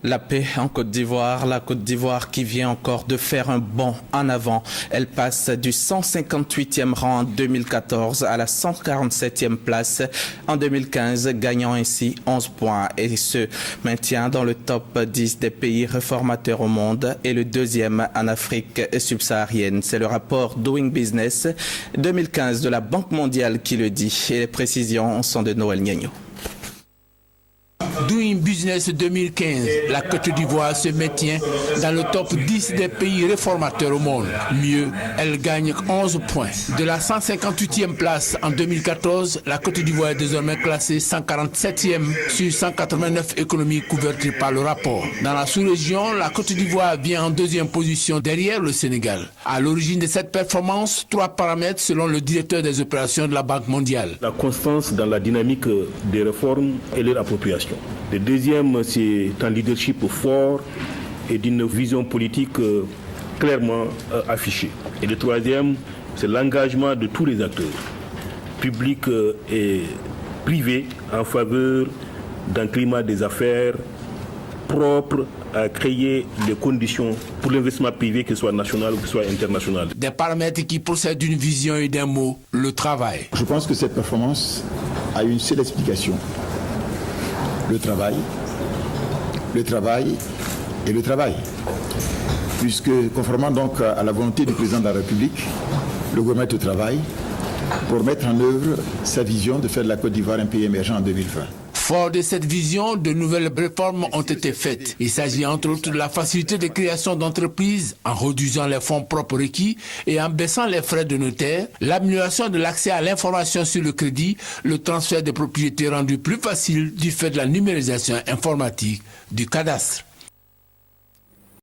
La paix en Côte d'Ivoire, la Côte d'Ivoire qui vient encore de faire un bond en avant. Elle passe du 158e rang en 2014 à la 147e place en 2015, gagnant ainsi 11 points et se maintient dans le top 10 des pays réformateurs au monde et le deuxième en Afrique subsaharienne. C'est le rapport Doing Business 2015 de la Banque mondiale qui le dit et les précisions sont de Noël Niagno. Doing Business 2015, la Côte d'Ivoire se maintient dans le top 10 des pays réformateurs au monde. Mieux, elle gagne 11 points. De la 158e place en 2014, la Côte d'Ivoire est désormais classée 147e sur 189 économies couvertes par le rapport. Dans la sous-région, la Côte d'Ivoire vient en deuxième position derrière le Sénégal. À l'origine de cette performance, 3 paramètres selon le directeur des opérations de la Banque mondiale. La constance dans la dynamique des réformes et leur appropriation. Le deuxième, c'est un leadership fort et d'une vision politique clairement affichée. Et le troisième, c'est l'engagement de tous les acteurs, publics et privés, en faveur d'un climat des affaires propre à créer les conditions pour l'investissement privé, que ce soit national ou que ce soit international. Des paramètres qui procèdent d'une vision et d'un mot, le travail. Je pense que cette performance a une seule explication. Le travail et le travail. Puisque, conformément donc à la volonté du président de la République, le gouvernement est au travail pour mettre en œuvre sa vision de faire de la Côte d'Ivoire un pays émergent en 2020. Fort de cette vision, de nouvelles réformes ont été faites. Il s'agit entre autres de la facilité de création d'entreprises en réduisant les fonds propres requis et en baissant les frais de notaire, l'amélioration de l'accès à l'information sur le crédit, le transfert de propriété rendu plus facile du fait de la numérisation informatique du cadastre.